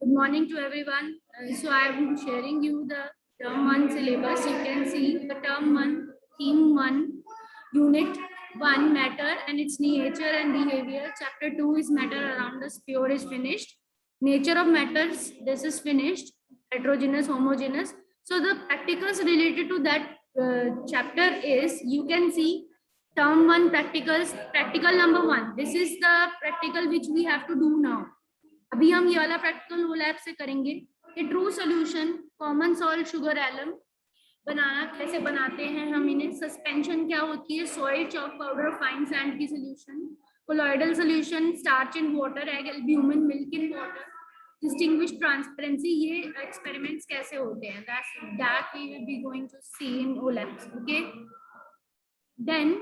Good morning to everyone. So I am sharing you the term 1 syllabus. You can see the term 1, theme 1, unit 1, matter and its nature and behavior. Chapter 2 is matter around us, pure is finished. Nature of matters, this is finished. Heterogeneous, homogeneous. So the practicals related to that chapter is, you can see term 1 practicals, practical number 1. This is the practical which we have to do now. अभी हम ये वाला practical वो lab से करेंगे कि true solution common salt sugar alum बनाना कैसे बनाते हैं हम इन्हें, सस्पेंशन क्या होती है, soil chalk powder fine sand की solution, colloidal solution starch in water, egg albumin milk in water, distinguish transparency, ये एक्सपेरिमेंट्स कैसे होते हैं, that we will be going to see in our labs. Okay, then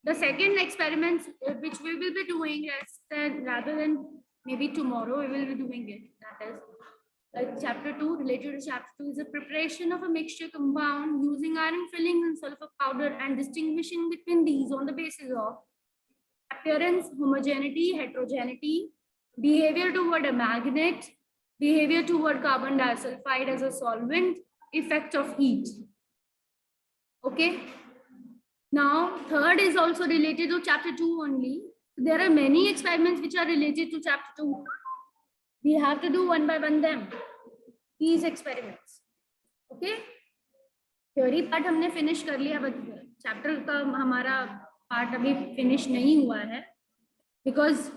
the second experiments which we will be doing is that rather than maybe tomorrow we will be doing it, that is chapter 2. Related to chapter 2 is a preparation of a mixture compound using iron fillings and sulfur powder and distinguishing between these on the basis of appearance, homogeneity, heterogeneity, behavior toward a magnet, behavior toward carbon disulfide as a solvent, effect of heat. Okay. Now, third is also related to chapter 2 only. There are many experiments which are related to chapter 2. We have to do one by one them, these experiments. Okay? Theory part हमने finish कर लिया, but chapter का हमारा part अभी finish नहीं हुआ है, because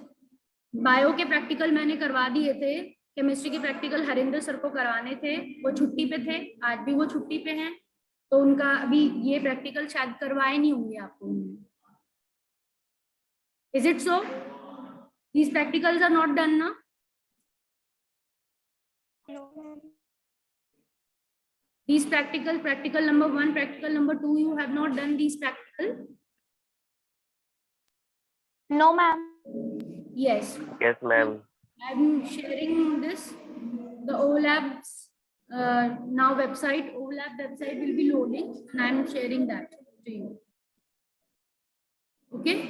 bio के practical मैंने करवा दिए थे, chemistry के practical हरिंदर सर को करवाने थे, वो छुट्टी पे थे, आज भी वो छुट्टी पे हैं, तो उनका अभी ये प्रैक्टिकल शायद करवाए नहीं होंगे आपको. Is it so? These practicals are not done now? No. These practical number 1, practical number 2, you have not done these practical? No, ma'am. Yes. Yes, ma'am. I'm sharing this. The OLabs now website, OLab website will be loading, and I'm sharing that to you. Okay.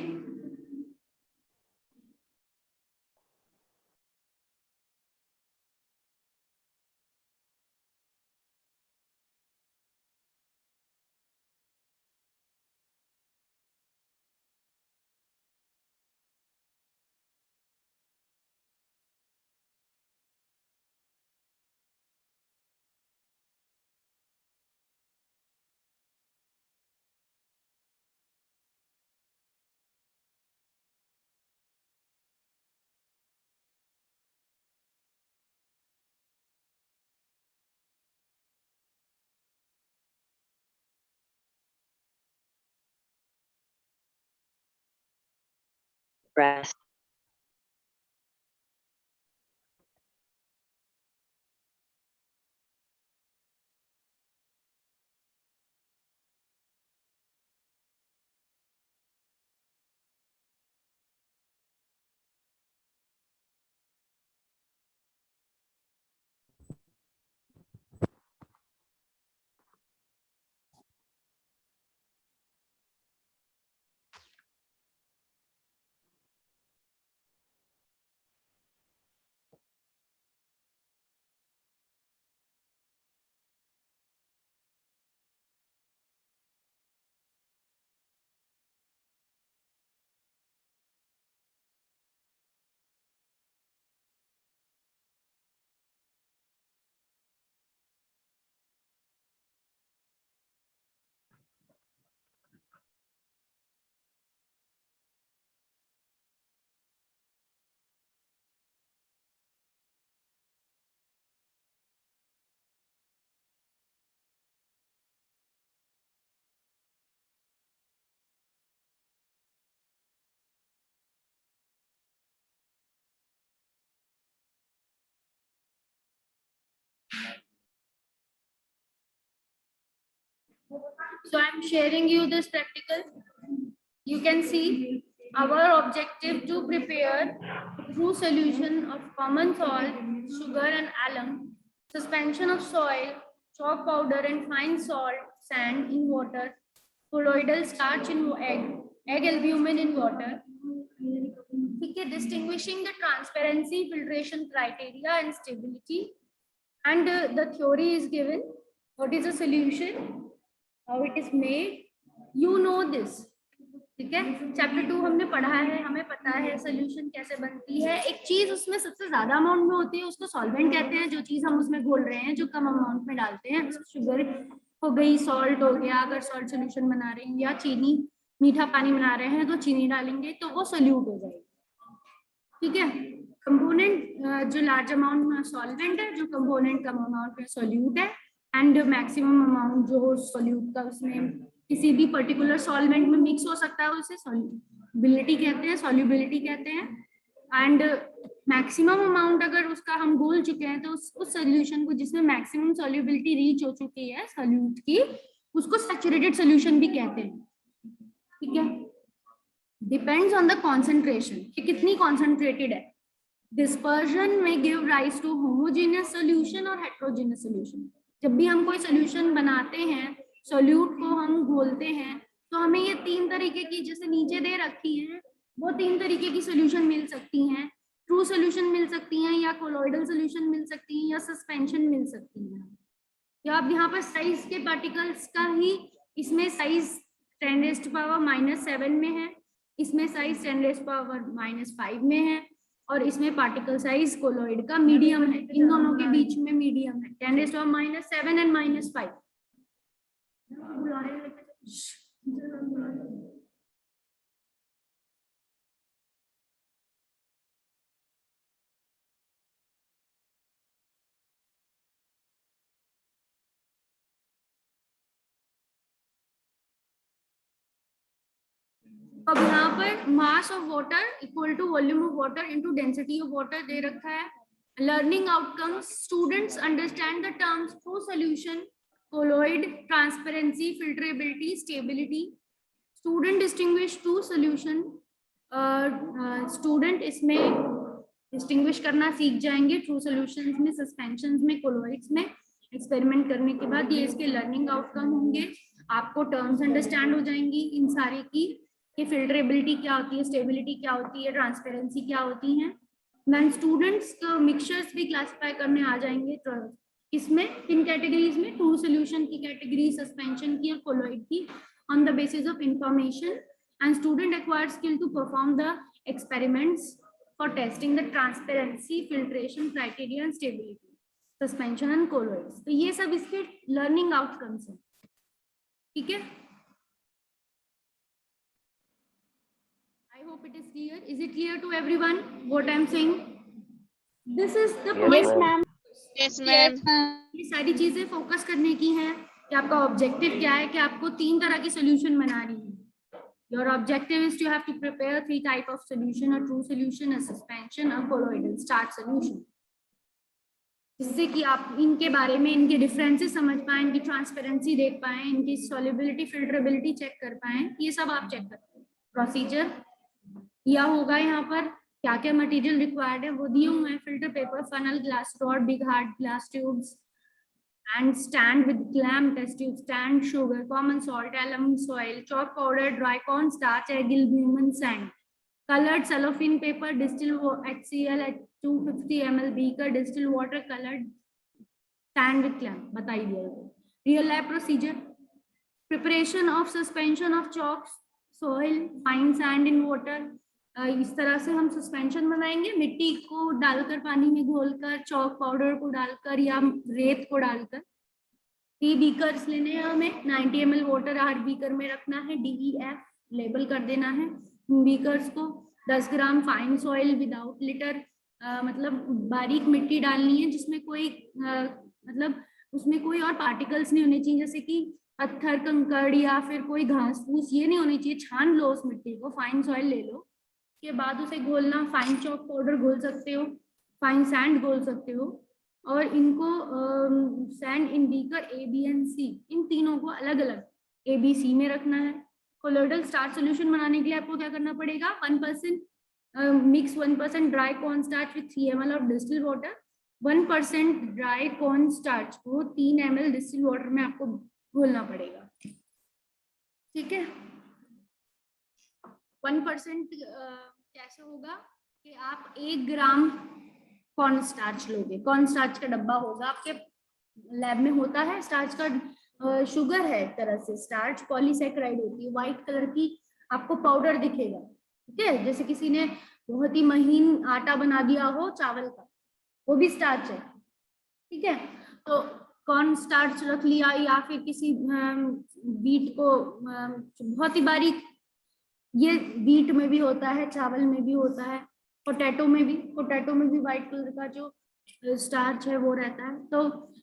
Press. So I'm sharing you this practical. You can see our objective to prepare true solution of common salt, sugar and alum, suspension of soil, chalk powder and fine salt, sand in water, colloidal starch in egg albumin in water. ठीक है, distinguishing the transparency, filtration criteria and stability, and the theory is given. What is a solution, how it is made, you know this. ठीक है, chapter 2 हमने पढ़ा है, हमें पता है सोल्यूशन कैसे बनती है। एक चीज उसमें सबसे ज्यादा अमाउंट में होती है उसको सॉल्वेंट कहते हैं, जो चीज हम उसमें घोल रहे हैं, जो कम अमाउंट में डालते हैं, शुगर हो गई, सॉल्ट हो गया, अगर सॉल्ट सोल्यूशन बना रहे हैं, या चीनी मीठा पानी बना रहे हैं तो चीनी डालेंगे तो वो सोल्यूट हो जाएगी। ठीक है, कंपोनेंट जो लार्ज अमाउंट में सॉल्वेंट है, जो कंपोनेंट कम अमाउंट में सोल्यूट है, एंड मैक्सिमम अमाउंट जो सोल्यूट का उसमें किसी भी पर्टिकुलर सॉल्वेंट में मिक्स हो सकता है, उसे सॉल्युबिलिटी कहते हैं, सॉल्युबिलिटी कहते हैं। एंड मैक्सिमम अमाउंट अगर उसका हम बोल चुके हैं तो उस सोल्यूशन को जिसमें मैक्सिमम सॉल्युबिलिटी रीच हो चुकी है सोल्यूट की, उसको सैचुरेटेड सोल्यूशन भी कहते हैं। ठीक है, डिपेंड्स ऑन द कॉन्सेंट्रेशन कि कितनी कॉन्सेंट्रेटेड है। डिस्पर्जन में give rise to homogeneous solution और हेट्रोजेनियस सोल्यूशन। जब भी हम कोई सोल्यूशन बनाते हैं, सोल्यूट को हम घोलते हैं, तो हमें ये 3 तरीके की, जैसे नीचे दे रखी है, वो 3 तरीके की सोल्यूशन मिल सकती हैं। ट्रू सोल्यूशन मिल सकती हैं, या कोलॉइडल सोल्यूशन मिल सकती हैं, या सस्पेंशन मिल सकती है। या अब यहाँ पर साइज के पार्टिकल्स का ही, इसमें साइज 10⁻⁻7 में है, इसमें साइज 10⁻⁻5 में है, और इसमें पार्टिकल साइज कोलॉइड का मीडियम है, इन दोनों के बीच में मीडियम है, 10⁻⁻7 एंड -5। अब यहाँ पर mass of water equal to volume of water into density of water दे रखा है। Learning outcomes, students understand the terms true solution, colloid, transparency, filtrability, stability. Student distinguish two solution. Student इसमें distinguish करना सीख जाएंगे ट्रू solutions में, suspensions में, colloids में। एक्सपेरिमेंट करने के बाद ये इसके लर्निंग आउटकम होंगे। आपको टर्म्स अंडरस्टैंड हो जाएंगी इन सारे की, कि फिल्ट्रेबिलिटी क्या होती है, स्टेबिलिटी क्या होती है, ट्रांसपेरेंसी क्या होती है। देन स्टूडेंट्स मिक्सचर्स भी क्लासिफाई करने आ जाएंगे इसमें, इन कैटेगरीज में, ट्रू सोल्यूशन की कैटेगरी, सस्पेंशन की और कोलॉइड की, on the basis of information. And student acquired skill to perform the experiments for testing the transparency, filtration criteria and stability, suspension and colloids. तो ये सब इसके लर्निंग आउटकम्स हैं। ठीक है, I hope it is clear. Is it clear to everyone what I am saying? This is the point. Yes, ma'am. ये सारी चीजें फोकस करने की हैं कि आपका ऑब्जेक्टिव क्या है, कि आपको 3 तरह की सोल्यूशन बनानी है। Your objective is to have to prepare 3 type of solution, a true solution, a suspension, a colloidal starch solution, जिससे कि आप इनके बारे में, इनके डिफरेंसेस समझ पाएं, इनकी ट्रांसपेरेंसी देख पाएं, इनकी सॉल्युबिलिटी, फिल्ट्रेबिलिटी चेक कर पाएं। ये सब आप चेक करते हैं। प्रोसीजर या होगा यहाँ पर, क्या क्या मटेरियल रिक्वायर्ड है वो दिए हुए हैं। Filter paper, funnel, glass rod, big hard glass tubes and stand with clamp, test tube stand, sugar, common salt, alum soil, chalk powder, dry corn starch, egg, albumin sand, colored cellophane paper, distilled HCl at 250 ml beaker, distilled water, colored sand with clamp। बता ही दिया। Real life procedure, preparation of suspension of chalk, soil, fine sand in water. इस तरह से हम suspension बनाएंगे, मिट्टी को डालकर, पानी में घोलकर, चॉक पाउडर को डालकर या रेत को डालकर। 3 बीकर्स लेने हैं हमें, 90 ml वाटर हर बीकर में रखना है, DEF लेबल कर देना है बीकर्स को। 10 ग्राम फाइन सॉइल विदाउट लिटर, मतलब बारीक मिट्टी डालनी है जिसमें कोई मतलब उसमें कोई और पार्टिकल्स नहीं होने चाहिए, जैसे कि पत्थर, कंकड़ या फिर कोई घास फूस, ये नहीं होनी चाहिए। छान लो उस मिट्टी को, फाइन सॉइल ले लो, के बाद उसे घोलना। फाइन चॉक पाउडर घोल सकते हो, फाइन सैंड घोल सकते हो, और इनको sand in beaker A, B and C, इन तीनों को अलग अलग A, B, C में रखना है। कोलोइडल स्टार्च सोल्यूशन बनाने के लिए आपको क्या करना पड़ेगा? 1% mix 1% dry corn starch with 3 ml of distilled water. 1% dry corn starch को 3 ml डिस्टिल्ड वाटर में आपको घोलना पड़ेगा। ठीक है, 1% कैसे होगा? कि आप 1 ग्राम कॉर्न स्टार्च लोगे, कॉर्न स्टार्च का डब्बा होगा आपके लैब में, होता है स्टार्च का शुगर है, एक तरह से स्टार्च पॉलीसेकेराइड होती है, व्हाइट कलर की आपको पाउडर दिखेगा, ठीक है, जैसे किसी ने बहुत ही महीन आटा बना दिया हो चावल का, वो भी स्टार्च है, ठीक है। तो कॉर्न स्टार्च रख लिया, या फिर किसी व्हीट को बहुत ही बारीक, ये व्हीट में भी होता है, चावल में भी होता है, पोटैटो में भी व्हाइट कलर का जो स्टार्च है वो रहता है। तो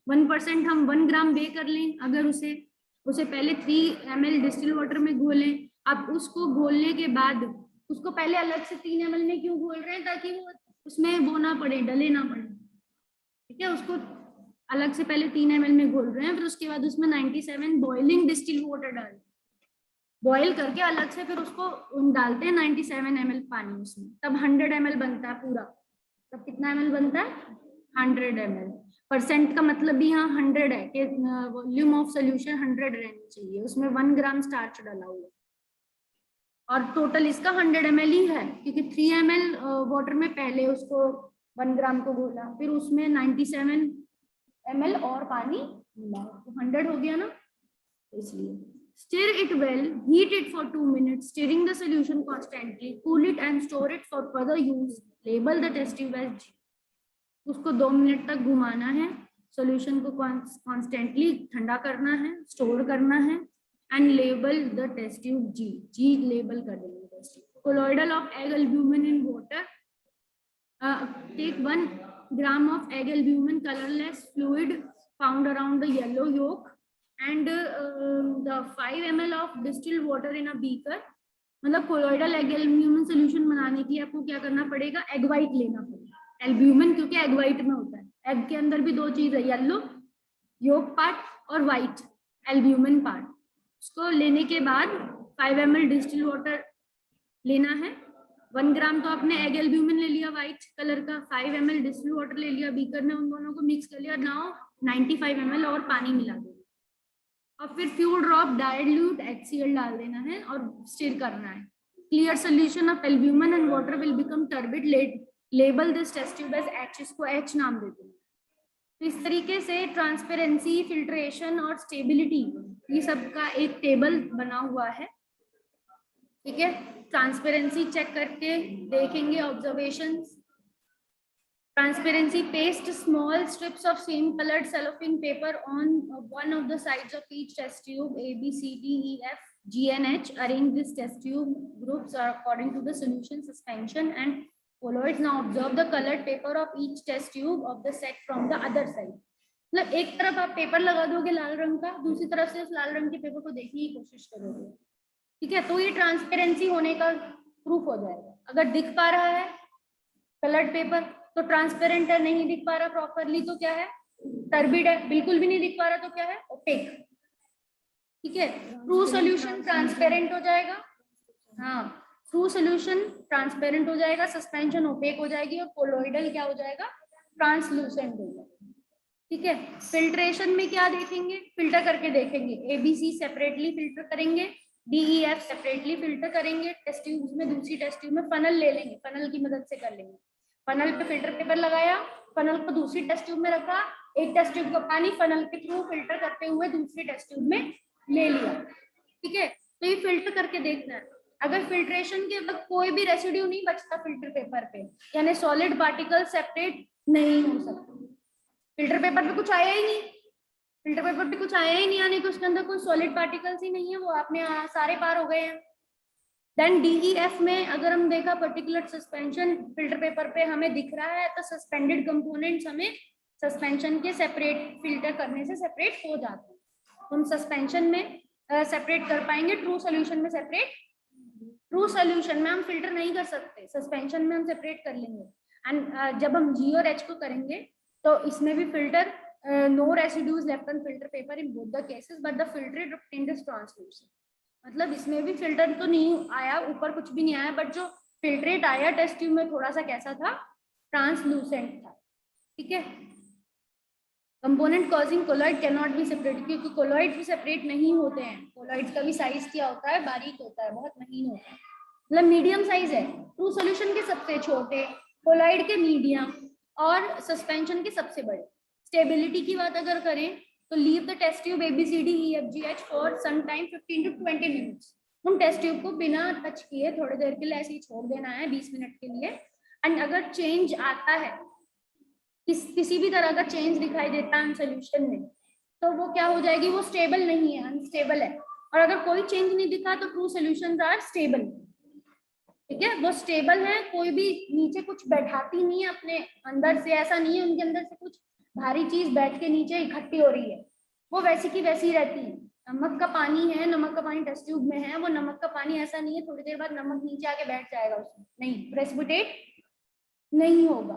1% हम 1 ग्राम वे कर लें, अगर उसे पहले 3 ml डिस्टिल वाटर में घोलें। अब उसको घोलने के बाद उसको पहले अलग से 3 ml में क्यों घोल रहे हैं, ताकि वो उसमें वो ना पड़े, डले ना पड़े, ठीक है। उसको अलग से पहले 3 ml में घोल रहे हैं, फिर उसके बाद उसमें 97 बॉइलिंग डिस्टिल वाटर डाल, बॉईल करके अलग से फिर उसको डालते हैं 97 ml पानी उसमें, तब 100 ml बनता है पूरा। तब कितना ml बनता है? 100 ml। परसेंट का मतलब भी यहाँ 100 है कि वॉल्यूम ऑफ सोल्यूशन 100 रहनी चाहिए, उसमें 1 ग्राम स्टार्च डाला हुआ, और टोटल इसका 100 ml ही है, क्योंकि 3 ml वाटर में पहले उसको 1 ग्राम को घोला, फिर उसमें 97 ml और पानी मिला, तो 100 हो गया ना, इसलिए। Stir it well, heat it for 2 minutes, stirring the solution constantly, cool it and store it for further use. Label the test tube as G. उसको 2 मिनट तक घुमाना है, सॉल्यूशन को कॉन्स्टेंटली ठंडा करना है, स्टोर करना है, and label the test tube G. G label कर देंगे test tube. Colloidal of egg albumin in water. Take 1 gram of egg albumin colorless fluid found around the yellow yolk and the 5 ml of distilled water in a beaker। मतलब colloidal egg albumin solution बनाने के लिए आपको क्या करना पड़ेगा, egg white लेना पड़ेगा, एल्ब्यूमिन क्योंकि एग वाइट में होता है, एग के अंदर भी 2 चीज है, येलो योक पार्ट और व्हाइट एल्ब्यूमिन पार्ट। उसको लेने के बाद 5 ml डिस्टिल वाटर लेना है, 1 ग्राम तो आपने एग एल्ब्यूमिन ले लिया व्हाइट कलर का, 5 ml डिस्टिल वाटर ले लिया बीकर में, उन दोनों को मिक्स कर लिया, नाउ 95 ml और पानी मिला दो, और फिर फ्यू ड्रॉप डाइल्यूट HCl डाल देना है और स्टिर करना है। Clear solution of albumin and water will become turbid. Label this test tube as H, इसको H नाम देते हैं। तो इस तरीके से ट्रांसपेरेंसी, फिल्ट्रेशन और स्टेबिलिटी, ये सब का एक टेबल बना हुआ है, ठीक है। ट्रांसपेरेंसी चेक करके देखेंगे, observations. Transparency, paste small strips of same colored cellophane paper on one of the sides of each test tube, A, B, C, D, E, F, G and H. Arrange this test tube groups according to the solution, suspension and colloids. Now observe the colored paper of each test tube of the set from the other side. मतलब एक तरफ आप paper लगा दोगे लाल रंग का, दूसरी तरफ से उस लाल रंग के पेपर को देखने की कोशिश करोगे, ठीक है, तो ये ट्रांसपेरेंसी होने का प्रूफ हो जाएगा। अगर दिख पा रहा है कलर्ड पेपर तो ट्रांसपेरेंट है, नहीं दिख पा रहा प्रॉपरली तो क्या है, टर्बिड है, बिल्कुल भी नहीं दिख पा रहा तो क्या है, ओपेक, ठीक है। ट्रू सॉल्यूशन ट्रांसपेरेंट हो जाएगा, हाँ, ट्रू सॉल्यूशन ट्रांसपेरेंट हो जाएगा, सस्पेंशन ओपेक हो जाएगी, और कोलोइडल क्या हो जाएगा, ट्रांसलूसेंट हो जाएगा, ठीक है। फिल्ट्रेशन में क्या देखेंगे, फिल्टर करके देखेंगे, ABC सेपरेटली फिल्टर करेंगे, DEF सेपरेटली फिल्टर करेंगे, टेस्ट ट्यूब में, दूसरी टेस्ट ट्यूब में फनल ले लेंगे, फनल की मदद से कर लेंगे। फनल पे फिल्टर पेपर लगाया, फनल को दूसरी टेस्ट ट्यूब में रखा, एक टेस्ट ट्यूब का पानी फनल के थ्रू फिल्टर करते हुए दूसरी टेस्ट ट्यूब में ले लिया, ठीक है। तो ये फिल्टर करके देखना है। अगर फिल्ट्रेशन के वक्त कोई भी रेसिड्यू नहीं बचता फिल्टर पेपर पे, यानी सॉलिड पार्टिकल सेपरेट नहीं हो सकते, फिल्टर पेपर पे कुछ आया ही नहीं, फिल्टर पेपर पे कुछ आया ही नहीं, यानी कि उसके अंदर कोई सॉलिड पार्टिकल्स ही नहीं है, वो आपने सारे पार हो गए हैं। देन DEF में अगर हम देखा पर्टिकुलर सस्पेंशन फिल्टर पेपर पे हमें दिख रहा है, तो सस्पेंडेड कंपोनेंट्स हमें सस्पेंशन के सेपरेट फिल्टर करने से सेपरेट हो जाते हैं, तो हम सस्पेंशन में सेपरेट कर पाएंगे, ट्रू सोल्यूशन में सेपरेट, ट्रू सोल्यूशन में हम फिल्टर नहीं कर सकते, सस्पेंशन में हम सेपरेट कर लेंगे। एंड जब हम G और H को करेंगे तो इसमें भी filter, no residues left on filter paper in both the cases but the filtered obtained is translucent. मतलब इसमें भी फिल्टर तो नहीं आया, ऊपर कुछ भी नहीं आया, बट जो फिल्ट्रेट आया टेस्ट ट्यूब में थोड़ा सा कैसा था, ट्रांसलूसेंट था, ठीक है। Component causing colloid can not be separate, क्योंकि कोलॉइड भी सेपरेट नहीं होते हैं, कोलॉइड का भी साइज क्या होता है, बारीक होता है, बहुत महीन होता है, मतलब मीडियम साइज है। ट्रू सॉल्यूशन के सबसे छोटे, कोलॉइड के मीडियम और सस्पेंशन के सबसे बड़े। स्टेबिलिटी की बात अगर करें तो leave the test tube ABCDEFGH for some time 15 to 20 minutes. हम टेस्ट ट्यूब को बिना टच किए थोड़ी देर के लिए ऐसे ही छोड़ देना है 20 मिनट के लिए। एंड अगर चेंज आता है, किसी भी तरह का चेंज दिखाई देता है सोल्यूशन में, तो वो क्या हो जाएगी, वो स्टेबल नहीं है, अनस्टेबल है। और अगर कोई चेंज नहीं दिखा तो ट्रू सॉल्यूशंस आर स्टेबल। ठीक है, वो स्टेबल है, कोई भी नीचे कुछ बैठाती नहीं है अपने अंदर से, ऐसा नहीं है उनके अंदर से कुछ भारी चीज बैठ के नीचे इकट्ठी हो रही है, वो वैसी की वैसी रहती है। नमक का पानी है, नमक का पानी टेस्ट ट्यूब में है, वो नमक का पानी ऐसा नहीं है थोड़ी देर बाद नमक नीचे आके बैठ जाएगा उसमें, नहीं, प्रेसिपिटेट नहीं होगा।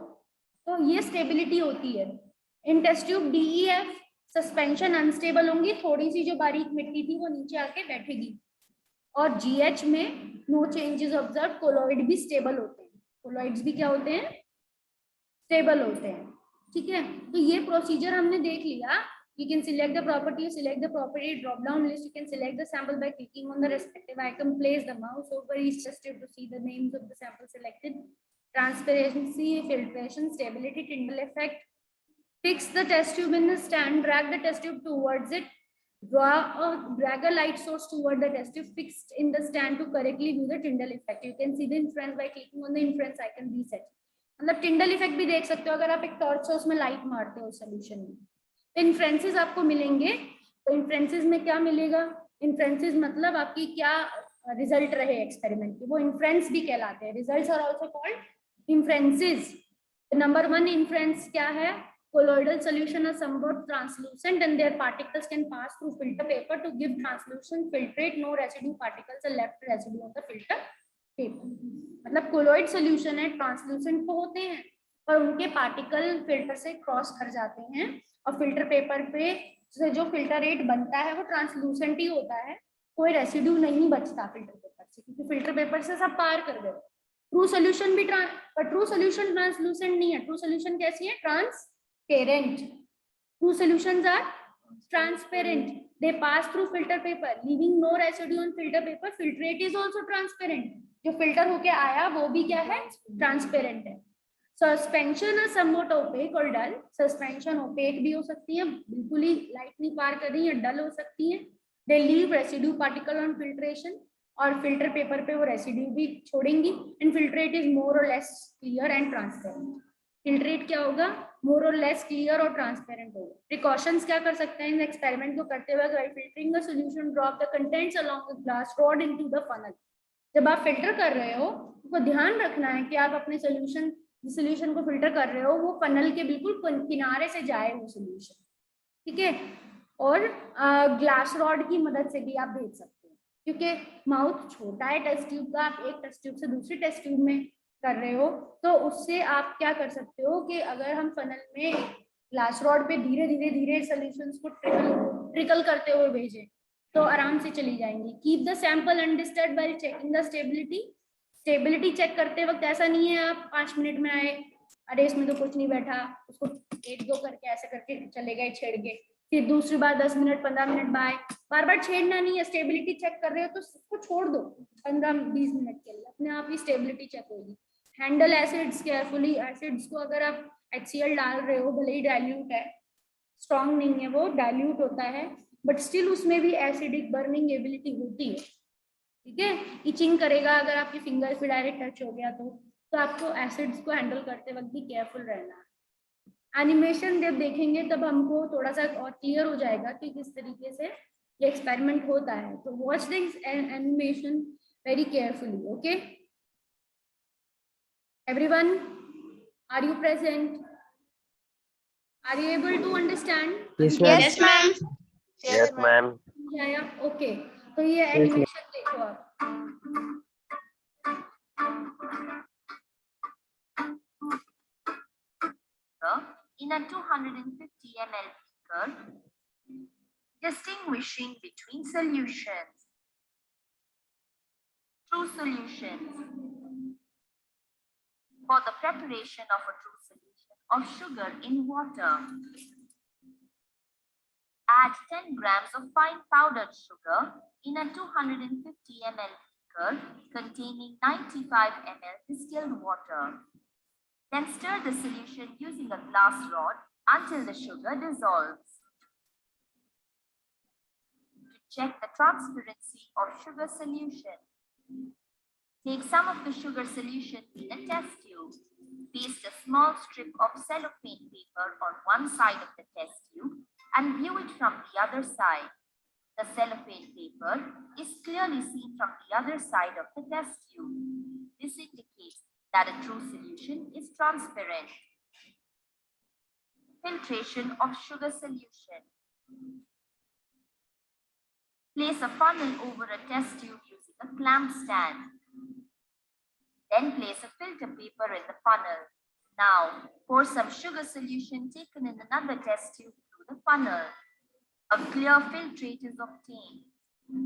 तो ये स्टेबिलिटी होती है। In test tube DEF suspension unstable होंगी, थोड़ी सी जो बारीक मिट्टी थी वो नीचे आके बैठेगी। और GH में नो चेंजेस ऑब्जर्व, कोलॉइड भी स्टेबल होते हैं। कोलॉइड्स भी क्या होते हैं, स्टेबल होते हैं। ठीक है, तो ये प्रोसीजर हमने देख लिया। You can select the property, select the property drop down list. You can select the sample by clicking on the respective icon. Place the mouse over each test tube to see the names of the sample selected. Transparency, filtration, stability, Tyndall effect. Fix the test tube in the stand. Drag the test tube towards it. Drag a light source toward the test tube fixed in the stand to correctly view the Tyndall effect. You can see the inference by clicking on the inference icon. Reset. मतलब Tyndall effect भी देख सकते हो अगर आप एक torch से उसमें लाइट मारते हो सोल्यूशन में। तो इन्फ्रेंसेस आपको मिलेंगे। तो इन्फ्रेंसेस में क्या मिलेगा, इन्फ्रेंसेस मतलब आपकी क्या रिजल्ट रहे एक्सपेरिमेंट के, वो इन्फ्रेंस भी कहलाते हैं। Results are also called inferences. Number 1 inference क्या है, colloidal solution are somewhat translucent and their particles can pass through filter paper to give translucent filtrate, no residue particles are left residue on the filter paper। मतलब colloid solution है, translucent तो होते हैं पर उनके particle filter से cross कर जाते हैं और फिल्टर पेपर पे से जो फिल्टर रेट बनता है वो ट्रांसलूसेंट ही होता है, कोई रेसिड्यू नहीं बचता फिल्टर पेपर से, क्योंकि फिल्टर पेपर से सब पार कर गए। ट्रू सोल्यूशन भी ट्रू सोल्यूशन ट्रांसलूसेंट नहीं है। ट्रू सोल्यूशन कैसी है, transparent. True solutions are transparent, they pass through filter paper leaving no residue on filter paper, filtrate is also transparent, जो फिल्टर होके आया वो भी क्या है, ट्रांसपेरेंट है। सस्पेंशन है समवट ओपेक और डल। सस्पेंशन ओपेक भी हो सकती है, बिल्कुल ही लाइट नहीं पार कर रही है, डल हो सकती है। They leave residue particle on filtration, और फिल्टर पेपर पे वो रेसिड्यू भी छोड़ेंगी। एंड फिल्ट्रेट इज मोर और less clear and transparent. Filtrate क्या होगा, मोर और लेस क्लियर और ट्रांसपेरेंट होगा। प्रिकॉशंस क्या कर सकते हैं इन एक्सपेरिमेंट को करते हुए, while filtering the solution drop the contents along the glass rod into the funnel. जब आप फिल्टर कर रहे हो तो ध्यान रखना है कि आप अपने सोल्यूशन को फिल्टर कर रहे हो वो फनल के बिल्कुल किनारे से जाए वो सोल्यूशन। ठीक है, और ग्लास रॉड की मदद से भी आप भेज सकते हो, क्योंकि माउथ छोटा है टेस्ट ट्यूब का, आप एक टेस्ट ट्यूब से दूसरी टेस्ट ट्यूब में कर रहे हो, तो उससे आप क्या कर सकते हो कि अगर हम फनल में ग्लास रॉड पे धीरे धीरे सॉल्यूशंस को ट्रिकल करते हुए भेजें तो आराम से चली जाएंगी। Keep the sample undisturbed while checking the stability. Stability check करते वक्त ऐसा नहीं है आप 5 मिनट में आए, अरे इसमें तो कुछ नहीं बैठा, उसको 1-2 करके ऐसे करके चले गए छेड़ के, फिर दूसरी बार 10 मिनट 15 मिनट बार बार छेड़ना नहीं है। स्टेबिलिटी चेक कर रहे हो तो उसको छोड़ दो 15-20 मिनट के लिए, अपने आप ही स्टेबिलिटी चेक होगी। Handle acids carefully. एसिड्स को अगर आप HCl डाल रहे हो, भले ही डाइल्यूट है, स्ट्रॉन्ग नहीं है वो, डाइल्यूट होता है, बट स्टिल उसमें भी एसिडिक बर्निंग एबिलिटी होती है। ठीक है, इचिंग करेगा अगर आपके फिंगर पे डायरेक्ट टच हो गया तो आपको एसिड्स को हैंडल करते वक्त भी केयरफुल रहना है। एनिमेशन जब देखेंगे तब हमको थोड़ा सा और क्लियर हो जाएगा कि किस तरीके से ये एक्सपेरिमेंट होता है। तो watch this animation very carefully. Okay everyone, are you present? Are you able to understand? Yes, ma'am. Yes, ma'am. Yes, ma'am. Yeah, okay, तो ये एनिमेशन देखो आप। In a 250 ml beaker, distinguishing between solutions. True solutions. For the preparation of a true solution of sugar in water, add 10 grams of fine powdered sugar in a 250 ml beaker containing 95 ml distilled water. Then stir the solution using a glass rod until the sugar dissolves. To check the transparency of sugar solution, take some of the sugar solution in a test tube. Paste a small strip of cellophane paper on one side of the test tube and view it from the other side. The cellophane paper is clearly seen from the other side of the test tube. This indicates that a true solution is transparent. Filtration of sugar solution. Place a funnel over a test tube using a clamp stand. Then place a filter paper in the funnel. Now, pour some sugar solution taken in another test tube through the funnel. A clear filtrate is obtained.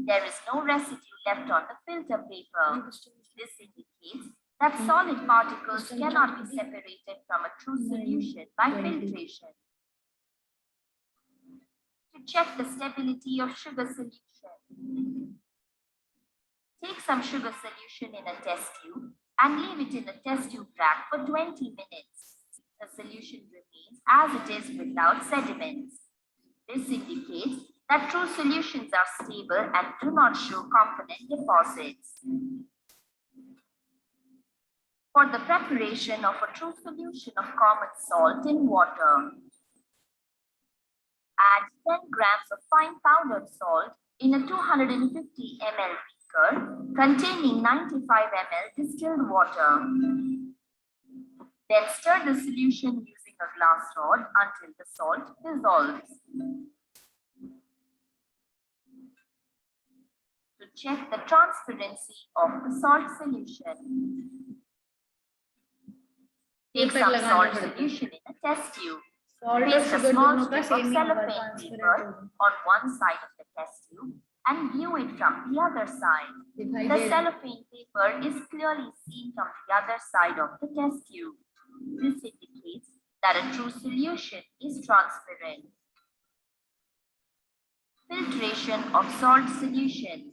There is no residue left on the filter paper. This indicates that solid particles cannot be separated from a true solution by filtration. To check the stability of sugar solution, take some sugar solution in a test tube and leave it in the test tube rack for 20 minutes. The solution remains as it is without sediments. This indicates that true solutions are stable and do not show component deposits. For the preparation of a true solution of common salt in water, add 10 grams of fine powdered salt in a 250 ml beaker containing 95 ml distilled water. Then stir the solution using a glass rod until the salt dissolves. To check the transparency of the salt solution, take some salt solution in a test tube. Place a small strip of cellophane paper on one side of the test tube and view it from the other side. The cellophane paper is clearly seen from the other side of the test tube. This indicates that a true solution is transparent. Filtration of salt solution.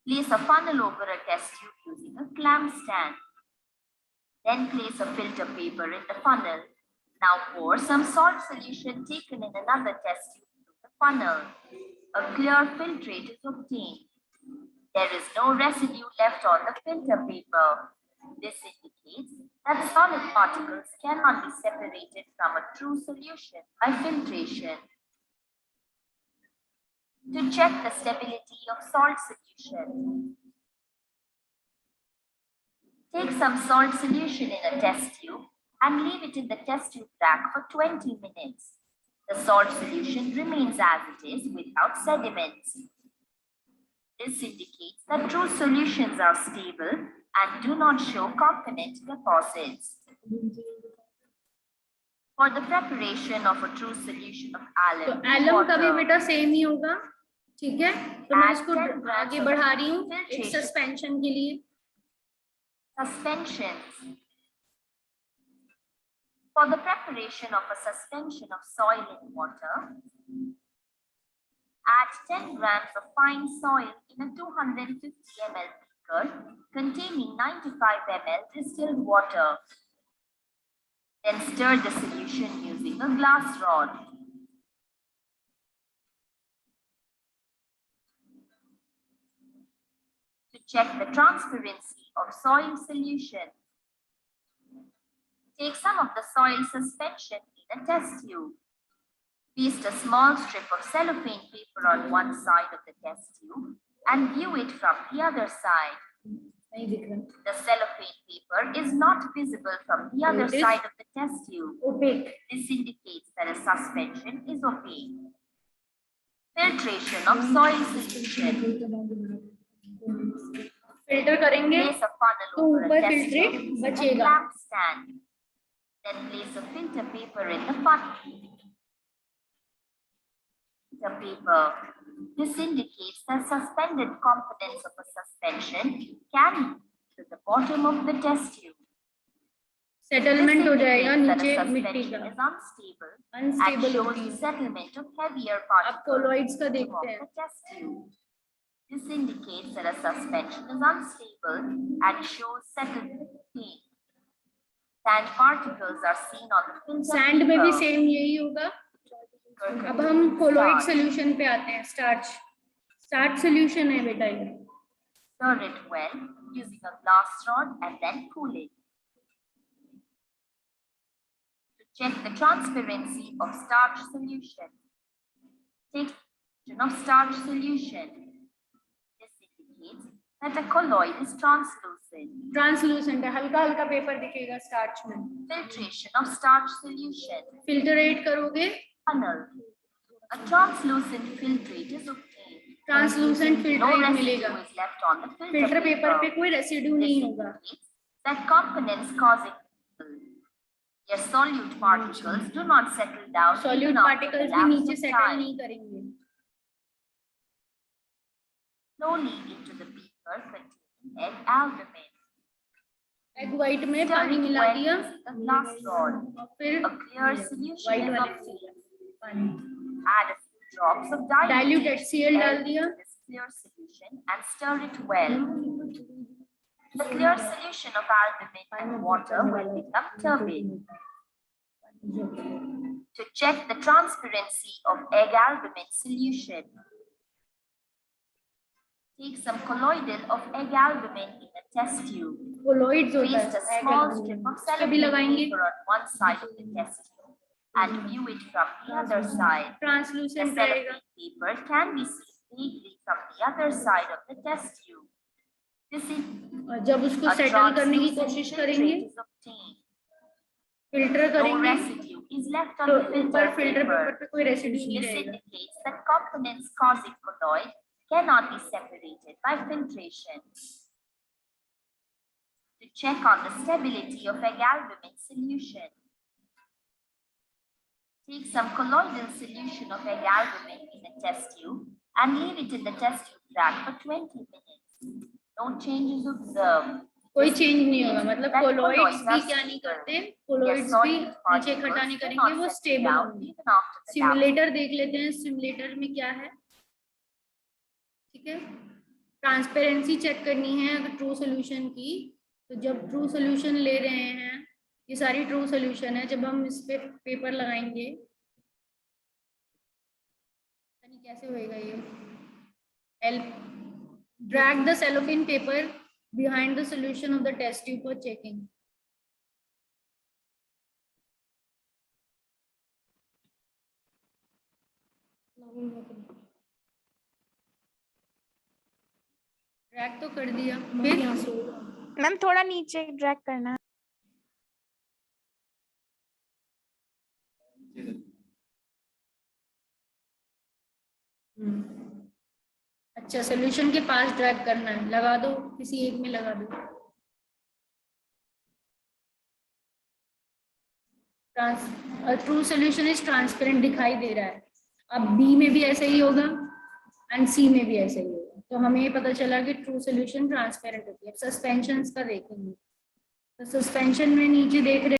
Place a funnel over a test tube using a clamp stand. Then place a filter paper in the funnel. Now pour some salt solution taken in another test tube through the funnel. A clear filtrate is obtained. There is no residue left on the filter paper. This indicates that solid particles cannot be separated from a true solution by filtration. To check the stability of salt solution, take some salt solution in a test tube and leave it in the test tube rack for 20 minutes. The salt solution remains as it is without sediments. This indicates that true solutions are stable and do not show component deposits. For the preparation of a true solution of alum, तो alum कभी बेटा same ही होगा, ठीक है? तो मैं इसको आगे बढ़ा रही हूँ एक सस्पेंशन के लिए. Suspensions. For the preparation of a suspension of soil in water, add 10 grams of fine soil in a 250 ml beaker containing 95 ml distilled water. Then stir the solution using a glass rod. To check the transparency of soil solution, take some of the soil suspension in a test tube. Paste a small strip of cellophane paper on one side of the test tube and view it from the other side. The cellophane paper is not visible from the other side of the test tube. Opaque. This indicates that a suspension is opaque. Filtration of soil solution. Filter करेंगे Place a funnel तो over a ऊपर test filtrate tube using a बचेगा. clamp stand. Then place a filter paper in the funnel. The paper. This indicates that suspended components of a suspension can to the bottom of the test tube. Settlement हो जाएगा This नीचे indicates that a मिट्टी suspension का. is unstable and unstable shows होती the है. settlement of heavier आप particles colloids का of देखते the हैं. test tube. This indicates that a suspension is unstable and shows settled state. Sand particles are seen on the filter sand में भी paper. Same यही होगा. अब हम कोलोइड सोल्यूशन पे आते हैं. स्टार्च सोल्यूशन है बेटा ये. Stir it well using a glass rod and then cool it. To check the transparency of starch solution, take a of starch solution. This indicates that a colloid is translucent. Translucent है, हल्का हल्का paper दिखेगा starch में. Filtration of starch solution. Filtrate करोगे, Funnel. A translucent filtrate is obtained. Translucent No filtrate मिलेगा. residue is left on the filter filter paper पे paper. कोई residue नहीं होगा. That components causing their solute particles do not settle down. Solute even after particles the भी lapse नीचे of settle time. नहीं करेंगे. Slowly into the beaker containing egg albumin. Egg white में Stir पानी it मिला well दिया using a glass rod. और फिर A clear solution white is वाले obtained. पानी Add a few drops of dilute diluted HCl डाल egg दिया. into this clear solution and stir it well. The clear solution of albumin and water will become turbid. To check the transparency of egg albumin solution, take some colloidal of egg albumin in a test tube. Colloids होता Paste a है. small strip of कभी cellophane लगाएंगे. paper on one side of the test tube and view it from the other side. The translucent रहेगा. cellophane paper can be seen vaguely from the other side of the test tube. This is और जब उसको a settle करने की translucent कोशिश करेंगे, filtrate is obtained. Filter No करेंगे, residue is left on तो the ऊपर filter फिल्टर पेपर paper. पे कोई रेसिड्यू नहीं This रहेगा. indicates that components causing colloid cannot be separated by filtration. To check on the stability of egg albumin solution, take some colloidal solution of egg albumin in a test tube and leave it in the test tube rack for 20 minutes. No changes observed. कोई change नहीं होगा. मतलब That colloids colloids भी are क्या नहीं stable. करते, Their colloids भी solute नीचे particles इकट्ठा नहीं do करेंगे, not वो settle स्टेबल down होंगे. even after the lapse. Simulator देख लेते हैं. सिमुलेटर में क्या है, ठीक है. ट्रांसपेरेंसी चेक करनी है अगर ट्रू सोल्यूशन की. तो जब ट्रू सोल्यूशन ले रहे हैं, ये सारी ट्रू सोल्यूशन है. जब हम इस पे पेपर लगाएंगे, कैसे होएगा ये. Drag the cellophane paper behind the solution of the test tube for checking. Drag तो कर दिया. फिर मैम थोड़ा नीचे ड्रैग करना है. अच्छा, सोल्यूशन के पास ड्रैग करना है. लगा दो, किसी एक में लगा दो. ट्रू सोल्यूशन इज ट्रांसपेरेंट दिखाई दे रहा है. अब बी में भी ऐसा ही होगा एंड सी में भी ऐसा ही होगा. तो हमें ये पता चला कि ट्रू सोल्यूशन ट्रांसपेरेंट होती है. सस्पेंशन का देखेंगे. तो सस्पेंशन में नीचे देख रहे